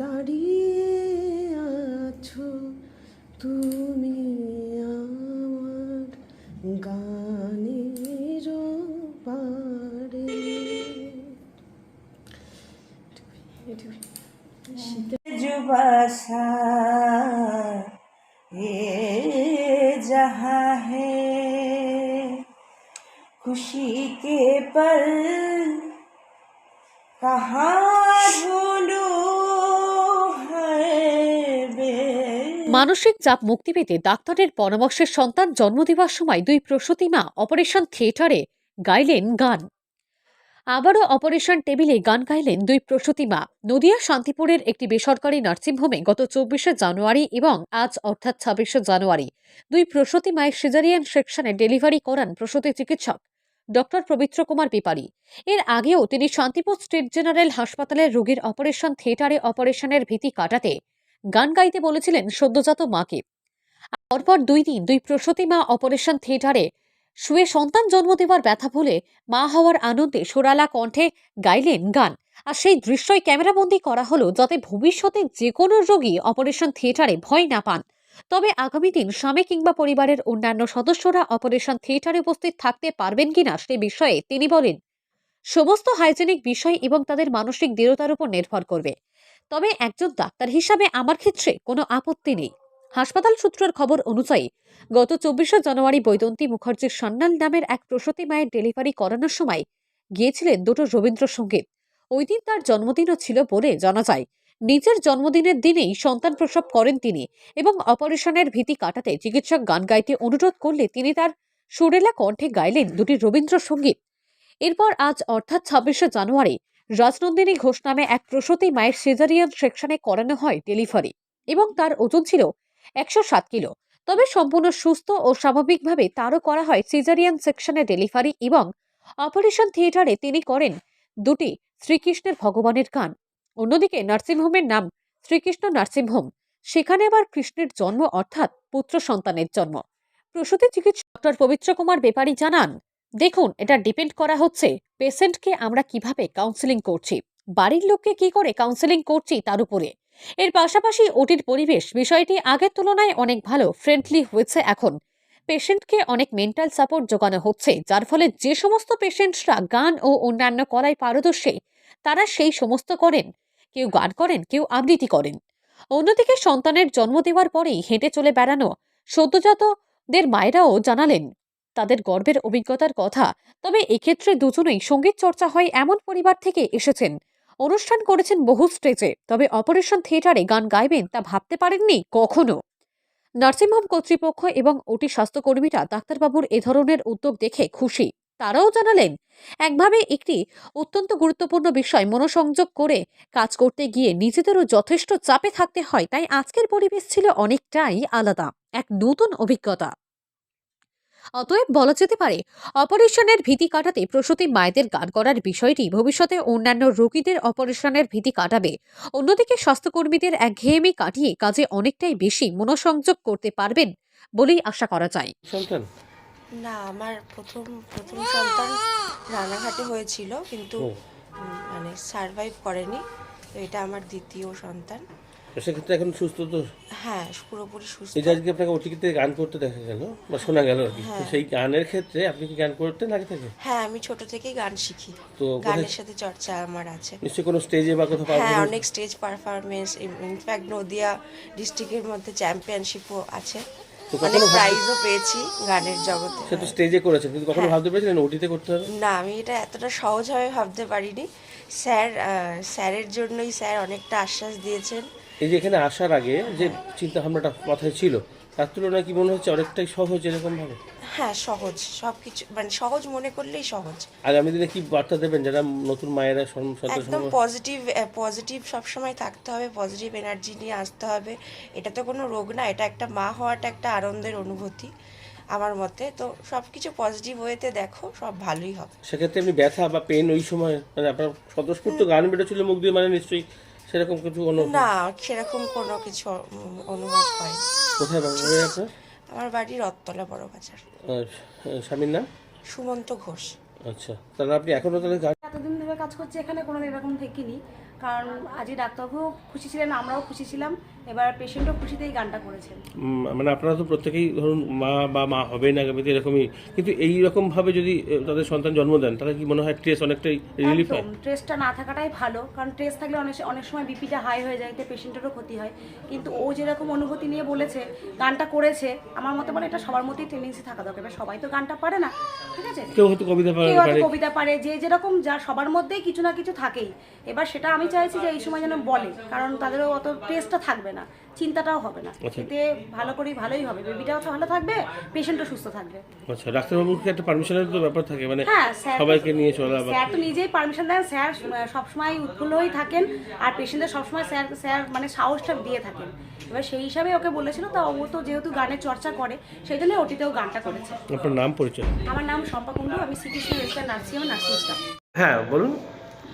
দাঁড়িয়ে আছো তুমি আমার গানের পারে। जुबा सा ये जहाँ है खुशी के पल कहाँ ढूंढूं মানসিক চাপ মুক্তি পেতে ডাক্তারের পরামর্শের সন্তান জন্ম দেওয়ার সময় দুই প্রসূতি মা অপারেশন থিয়েটারে গাইলেন গান। আবারও অপারেশন টেবিলে গান গাইলেন দুই প্রসূতি মা। নদিয়া শান্তিপুরের একটি বেসরকারি নার্সিংহোমে গত 24শে জানুয়ারি এবং আজ অর্থাৎ 26শে জানুয়ারি দুই প্রসূতি মায়ের সিজারিয়ান সেকশনে ডেলিভারি করান প্রসূতি চিকিৎসক ডক্টর পবিত্র কুমার বেপারী। এর আগেও তিনি শান্তিপুর স্টেট জেনারেল হাসপাতালের রোগীর অপারেশন থিয়েটারে অপারেশনের ভীতি কাটাতে গান গাইতে বলেছিলেন সদ্যজাত মাকে। পরপর 2 দিন দুই প্রসূতি মা অপারেশন থিয়েটারে শুয়ে সন্তান জন্ম দেওয়ার ব্যথা ভুলে মা হওয়ার আনন্দে সুরালা কণ্ঠে গাইলেন গান। আর সেই দৃশ্যই ক্যামেরাবন্দি করা হলো যাতে ভবিষ্যতে যে কোনো রোগী অপারেশন থিয়েটারে ভয় না পান। তবে আগামী দিন স্বামী কিংবা পরিবারের অন্যান্য সদস্যরা অপারেশন থিয়েটারে উপস্থিত থাকতে পারবেন কিনা সে বিষয়ে তিনি বলেন, সমস্ত হাইজেনিক বিষয় এবং তাদের মানসিক দৃঢ়তার উপর নির্ভর করবে। তবে একজন ডাক্তার হিসাবে আমার ক্ষেত্রে কোনো আপত্তি নেই। হাসপাতাল সূত্রের খবর অনুযায়ী গত 24শে জানুয়ারি বৈদন্তী মুখার্জির সান্যাল নামের এক প্রসূতি মায়ের ডেলিভারি করানোর সময় গিয়েছিলেন দুটো রবীন্দ্রসঙ্গীত। ওই দিন তার জন্মদিনও ছিল বলে জানা যায়। নিজের জন্মদিনের দিনেই সন্তান প্রসব করেন তিনি এবং অপারেশনের ভীতি কাটাতে চিকিৎসক গান গাইতে অনুরোধ করলে তিনি তার সুরেলা কণ্ঠে গাইলেন দুটি রবীন্দ্রসঙ্গীত। এরপর আজ অর্থাৎ 26শে জানুয়ারি রাজনন্দিনী ঘোষ নামে এক প্রসূতি মায়ের সিজারিয়ান সেকশনে করানো হয় ডেলিভারি এবং তার ওজন ছিল 107 কিলো। তবে সম্পূর্ণ সুস্থ ও স্বাভাবিকভাবে তারও করা হয় সিজারিয়ান সেকশনে ডেলিভারি এবং অপারেশন থিয়েটারে তিনি করেন দুটি শ্রীকৃষ্ণের ভগবানের গান। অন্যদিকে নার্সিংহোমের নাম শ্রীকৃষ্ণ নার্সিংহোম, সেখানে আবার কৃষ্ণের জন্ম অর্থাৎ পুত্র সন্তানের জন্ম। প্রসূতি চিকিৎসক ডক্টর পবিত্র কুমার বেপারী জানান, দেখুন, এটা ডিপেন্ড করা হচ্ছে পেশেন্টকে আমরা কিভাবে কাউন্সেলিং করছি, বাড়ির লোককে কি করে কাউন্সেলিং করছি তার উপরে। এর পাশাপাশি ওটির পরিবেশ বিষয়টি আগের তুলনায় অনেক ভালো ফ্রেন্ডলি হয়েছে। এখন পেশেন্টকে অনেক মেন্টাল সাপোর্ট জোগানো হচ্ছে, যার ফলে যে সমস্ত পেশেন্টরা গান ও অন্যান্য কলায় পারদর্শী তারা সেই সমস্ত করেন, কেউ গান করেন, কেউ আবৃত্তি করেন। অন্যদিকে সন্তানের জন্ম দেওয়ার পরেই হেঁটে চলে বেড়ানো সদ্যজাতদের মায়েরাও জানালেন তাদের গর্বের অভিজ্ঞতার কথা। তবে এক্ষেত্রে দুজনেই সঙ্গীত চর্চা হয় এমন পরিবার থেকে এসেছেন, অনুষ্ঠান করেছেন বহু স্টেজে, তবে অপারেশন থিয়েটারে গান গাইবেন তা ভাবতে পারেননি কখনো। নার্সিংহোম কর্তৃপক্ষ এবং ওটি স্বাস্থ্যকর্মীরা ডাক্তারবাবুর এ ধরনের উদ্যোগ দেখে খুশি। তারাও জানালেন, একভাবে একটি অত্যন্ত গুরুত্বপূর্ণ বিষয় মনোসংযোগ করে কাজ করতে গিয়ে নিজেদেরও যথেষ্ট চাপে থাকতে হয়, তাই আজকের পরিবেশ ছিল অনেকটাই আলাদা, এক নতুন অভিজ্ঞতা। অতএব বলা যেতে পারে অপারেশনের ভীতি কাটাতে প্রসূতি মায়েদের গান করার বিষয়টি ভবিষ্যতে অন্যান্য রোগীদের অপারেশনের ভীতি কাটাবে। অন্যদিকে স্বাস্থ্যকর্মীদের একঘেয়েমি কাটিয়ে কাজে অনেকটাই বেশি মনোসংযোগ করতে পারবেন বলেই আশা করা যায়। সন্তান না, আমার প্রথম প্রথম সন্তান রানাঘাটে হয়েছিল, কিন্তু মানে সারভাইভ করেনি। তো এটা আমার দ্বিতীয় সন্তান। সেক্ষেত্রে এখন সুস্থ তো? হ্যাঁ, পুরোপুরি সুস্থ। এই যে আজকে আপনাকে ওটিতে গান করতে দেখা গেল বা শোনা গেল আর কি, তো সেই গানের ক্ষেত্রে আপনি কি গান করতেন আগে থেকে? হ্যাঁ, আমি ছোট থেকেই গান শিখি। তো গানের সাথে চর্চা আমার আছে। নিশ্চয়ই কোনো স্টেজে বা কোথাও হ্যাঁ, অনেক স্টেজ পারফরমেন্স, ইনফ্যাক্ট নদিয়া ডিস্ট্রিক্টের মধ্যে চ্যাম্পিয়নশিপও আছে। তো অনেক কখনো প্রাইজও পেয়েছি গানের জগতে। সে তো স্টেজে করেছেন, কিন্তু কখনো ভাবতে পেরেছিলেন ওটিতে করতে হবে? না, আমি এটা এতটা সহজভাবে ভাবতে পারিনি। স্যারের জন্যই স্যার অনেকটা আশ্বাস দিয়েছেন। এই যে এখানে আসার আগে যে চিন্তা ভাবনাটা মাথায় ছিল তার তুলনায় কি মনে হচ্ছে অনেকটাই সহজ এরকম ভাবে? হ্যাঁ, সহজ সবকিছু, মানে সহজ মনে করলেই সহজ। আগামী দিনে কি বার্তা দেবেন যারা নতুন মায়েরা একদম পজিটিভ সবসময় থাকতে হবে, পজিটিভ এনার্জি নিয়ে আসতে হবে। এটা তো কোনো রোগ না, এটা একটা মা হওয়াটা একটা আনন্দের অনুভূতি আমার মতে। তো সব কিছু পজিটিভ ওয়েতে দেখো, সব ভালোই হবে। সেক্ষেত্রে এমনি ব্যথা বা পেন ওই সময় মানে আপনার স্বতঃস্ফূর্ত গান বেরোচ্ছিল মুখ দিয়ে, মানে নিশ্চয়ই সেরকম কিছু না, সেরকম কোনো কিছু অনুভব হয়। কোথায় বাড়ি আপনার? আমার বাড়ি রথতলা, বড় বাজার। আর স্বামীর নাম? সুমন্ত ঘোষ। আচ্ছা, তাহলে আপনি এখনো তাহলে গান? এতদিন ধরে কাজ করছি এখানে, কোনো এরকম দেখিনি। কারণ আজকে ডাক্তারবাবুও খুশি ছিলেন, আমরাও খুশি ছিলাম, এবার পেশেন্টও খুশিতেই গানটা করেছেন। মানে আপনারা তো প্রত্যেকেই ধরুন মা বা মা হবেন আগামীতে এরকমই, কিন্তু এই রকম ভাবে যদি তাদের সন্তান জন্ম দেন তাহলে কি মনে হয় স্ট্রেস অনেকটাই রিলিফ হয়? ট্রেসটা না থাকাটাই ভালো, কারণ ট্রেস থাকলে অনেক সময় বিপিটা হাই হয়ে যায়, তো পেশেন্টেরও ক্ষতি হয়। কিন্তু ও যেরকম অনুভূতি নিয়ে বলেছে, গানটা করেছে, আমার মতে বলে এটা সবার মধ্যেই টেন্ডেন্সি থাকা দরকার। এবার সবাই তো গানটা পারে না, ঠিক আছে, কেউ হয়তো কবিতা কেউ হয়তো পারে। কবিতা পারে, যে যেরকম যা সবার মধ্যেই কিছু না কিছু থাকেই। এবার সেটা আমি চাইছি যে এই সময় যেন বলে, কারণ তাদেরও অত ট্রেসটা থাকবে না, চিন্তাটাও হবে না, এতে ভালোই হবে, বেবিটাও তো ভালো থাকবে, পেশেন্টও সুস্থ থাকবে। আচ্ছা, ডাক্তারবাবুর কি একটা পারমিশনের তো ব্যাপার থাকে, মানে হ্যাঁ, স্যার সবাইকে নিয়ে চলা বা স্যার তো নিজেই পারমিশন দেন, স্যার সবসময় উৎফুল্ল হয়েই থাকেন, আর পেশেন্টদের সবসময় স্যার মানে সাহসটা দিয়ে থাকেন। এবার সেই হিসাবে ওকে বলেছিল, তা ও তো যেহেতু গানের চর্চা করে, সেই জন্য ওটিতেও গানটা করেছে। আপনার নাম পরিচয়? আমার নাম শম্পা কুণ্ডু, আমি শ্রীকৃষ্ণ রেজিস্টার নার্সিং স্টাফ। হ্যাঁ বলুন,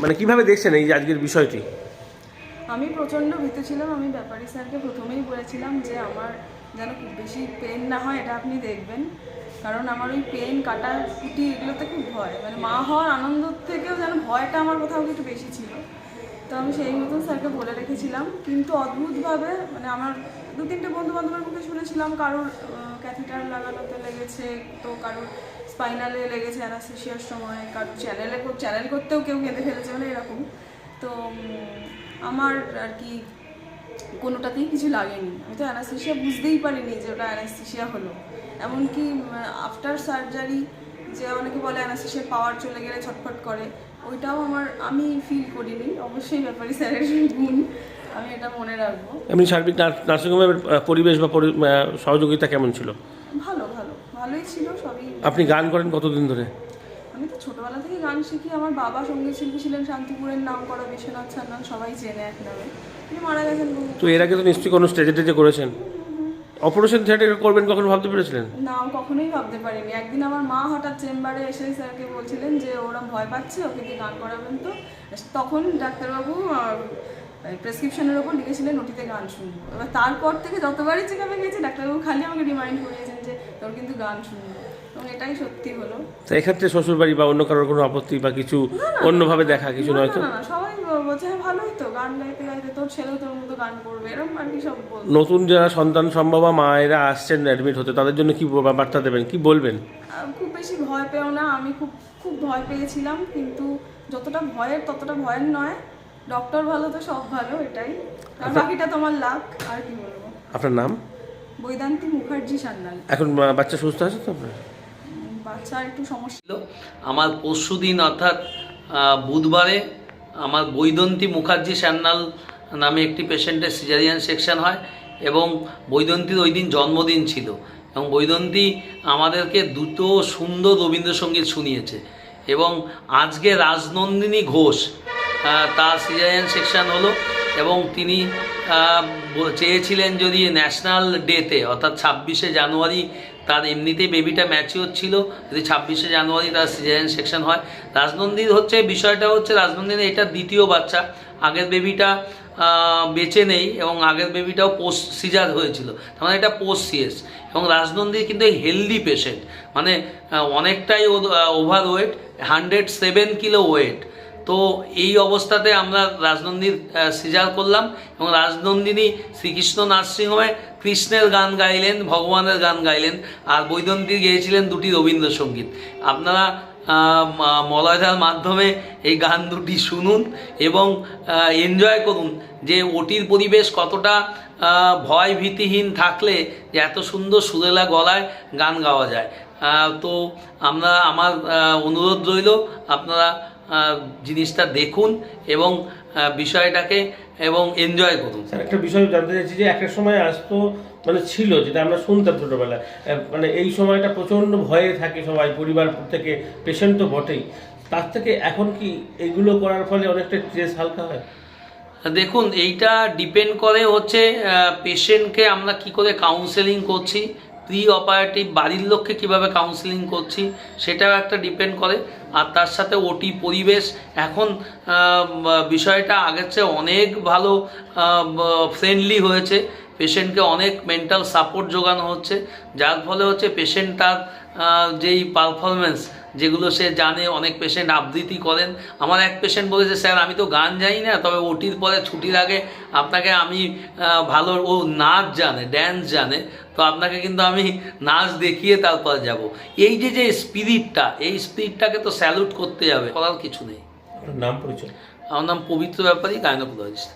মানে কিভাবে দেখছেন এই যে আজকের বিষয়টি? আমি প্রচণ্ড ভীত ছিলাম। আমি ব্যাপারী স্যারকে প্রথমেই বলেছিলাম যে আমার যেন খুব বেশি পেন না হয়, এটা আপনি দেখবেন, কারণ আমার ওই পেন কাটা ফুটি এগুলোতে খুব ভয়, মানে মা হওয়ার আনন্দ থেকেও যেন ভয়টা আমার কোথাও একটু বেশি ছিল। তো আমি সেই মতন স্যারকে বলে রেখেছিলাম, কিন্তু অদ্ভুতভাবে মানে আমার 2-3টে বন্ধু বান্ধবের মুখে শুনেছিলাম কারোর ক্যাথিটার লাগানোতে লেগেছে, তো কারোর স্পাইনালে লেগেছে অ্যানাস্থেসিয়ার সময়, কারোর চ্যানেল করতেও কেউ কেঁদে ফেলেছে, মানে এরকম। তো আমার আর কি কোনোটাতেই কিছু লাগেনি। আমি তো অ্যানাস্থেসিয়া বুঝতেই পারিনি যে ওটা অ্যানাস্থেসিয়া হলো। এমনকি আফটার সার্জারি যে অনেকে বলে অ্যানাস্থেসিয়ার পাওয়ার চলে গেলে ছটফট করে, ওইটাও আমি ফিল করিনি। অবশ্যই ব্যাপারী স্যারের গুণ, আমি এটা মনে রাখবো। এমনি সার্বিক নার্সিংহোমের পরিবেশ বা সহযোগিতা কেমন ছিল? ভালোই ছিল সবই। আপনি গান করেন কতদিন ধরে? আমি তো ছোটোবেলা থেকে গান শিখি। আমার বাবা সঙ্গীত শিল্পী ছিলেন, শান্তিপুরের নাম করা বিশ্বনাথ সান্যাল, সবাই চেনে এক নামে। তিনি মারা গেছেন। তো এর আগে তো নিশ্চয়ই কোনো স্টেজে টেজে করেছেন। অপারেশন থিয়েটারে করবেন কখনো ভাবতে পেরেছিলেন? না, কখনোই ভাবতে পারিনি। একদিন আমার মা হঠাৎ চেম্বারে এসে স্যারকে বলছিলেন যে ওরা ভয় পাচ্ছে, ওকে কি গান করাবেন। তো তখন ডাক্তারবাবু প্রেসক্রিপশনের ওপর লিখেছিলেন ওটিতে গান শুনবো। এবার তারপর থেকে যতবারই চেকআপে গেছি ডাক্তারবাবু খালি আমাকে রিমাইন্ড করিয়েছেন যে তোর কিন্তু গান শুনবো, এবং এটাই সত্যি হলো। তো এক্ষেত্রে শ্বশুরবাড়ি বা অন্য কারোর কোনো আপত্তি বা কিছু অন্যভাবে দেখা কিছু নয় তো? না, সবাই বলছে হ্যাঁ ভালোই তো, গান গাইতে গাইতে তোর ছেলেও তোর মতো গান করবে, এরকম আর কি সব বলছে। নতুন যারা সন্তান সম্ভবা মায়েরা আসছেন অ্যাডমিট হতে, তাদের জন্য কি বার্তা দেবেন, কি বলবেন? খুব বেশি ভয় পেও না। আমি খুব ভয় পেয়েছিলাম, কিন্তু যতটা ভয়ের ততটা ভয়ের নয়। ডক্টর ভালো তো সব ভালো, এটাই। আর বাকিটা তোমার লাক, আর কি বলবো। আপনার নাম? বৈদান্তী মুখার্জি সান্যাল। এখন বাচ্চা সুস্থ আছে তো? আপনার বাচ্চার একটু সমস্যা ছিল। আমার পরশুদিন অর্থাৎ বুধবারে আমার বৈদন্তী মুখার্জি সান্যাল নামে একটি পেশেন্টের সিজারিয়ান সেকশন হয়, এবং বৈদন্তীর ওই দিন জন্মদিন ছিল, এবং বৈদন্তী আমাদেরকে দুটো সুন্দর রবীন্দ্রসঙ্গীত শুনিয়েছে। এবং আজকে রাজনন্দিনী ঘোষ তার সিজারিয়ান সেকশন হলো, এবং তিনি চেয়েছিলেন যদি ন্যাশনাল ডেতে অর্থাৎ 26শে জানুয়ারি, তার এমনিতেই বেবিটা ম্যাচিওর ছিল, যদি 26শে জানুয়ারি তার সিজারিয়ান সেকশন হয়। রাজনন্দিনী বিষয়টা হচ্ছে রাজনন্দিনী এটা দ্বিতীয় বাচ্চা, আগের বেবিটা বেঁচে নেই, এবং আগের বেবিটাও পোস্ট সিজার হয়েছিল, তার মানে এটা পোস্ট সিএস। এবং রাজনন্দিনী কিন্তু হেলদি পেশেন্ট, মানে অনেকটাই ওভারওয়েট, 107 কিলো ওয়েট। তো এই অবস্থাতে আমরা রাজনন্দিনীর সিজার করলাম, এবং রাজনন্দিনী শ্রীকৃষ্ণ নার্সিংহোমে কৃষ্ণের গান গাইলেন, ভগবানের গান গাইলেন, আর বৈদন্তী গেয়েছিলেন দুটি রবীন্দ্রসঙ্গীত। আপনারা মলয়দার মাধ্যমে এই গান দুটি শুনুন এবং এনজয় করুন যে ওটির পরিবেশ কতটা ভয় ভীতিহীন থাকলে যে এত সুন্দর সুরেলা গলায় গান গাওয়া যায়। তো আমার অনুরোধ রইল আপনারা জিনিসটা দেখুন এবং বিষয়টাকে এবং এনজয় করুন। স্যার, একটা বিষয় জানতে চাইছি যে একটা সময় আসতো মানে ছিল, যেটা আমরা শুনতাম ছোটোবেলায়, মানে এই সময়টা প্রচণ্ড ভয়ে থাকে সবাই, পরিবার থেকে, পেশেন্ট তো বটেই, তার থেকে এখন কি এইগুলো করার ফলে অনেকটা স্ট্রেস হালকা হয়? দেখুন, এইটা ডিপেন্ড করে হচ্ছে পেশেন্টকে আমরা কি করে কাউন্সেলিং করছি, প্রি অপারেটিভ বাড়ির লোককে কীভাবে কাউন্সেলিং করছি, সেটাও একটা ডিপেন্ড করে। আর তার সাথে ওটি পরিবেশ এখন বিষয়টা আগের চেয়ে অনেক ভালো ফ্রেন্ডলি হয়েছে, পেশেন্টকে অনেক মেন্টাল সাপোর্ট জোগানো হচ্ছে, যার ফলে হচ্ছে পেশেন্ট তার যেই পারফরমেন্স যেগুলো সে জানে। অনেক পেশেন্ট আবৃত্তি করেন। আমার এক পেশেন্ট বলেছে, স্যার আমি তো গান জানি না, তবে ওটির পরে ছুটির আগে আপনাকে আমি ভালো, ও নাচ জানে, ড্যান্স জানে, তো আপনাকে কিন্তু আমি নাচ দেখিয়ে তারপর যাব। এই যে স্পিরিটটা, এই স্পিরিটটাকে তো স্যালুট করতে যাবে, করার কিছু নেই। আপনার নাম পরিচয়? আমার নাম পবিত্র ব্যাপারী, গাইনোকোলজিস্ট।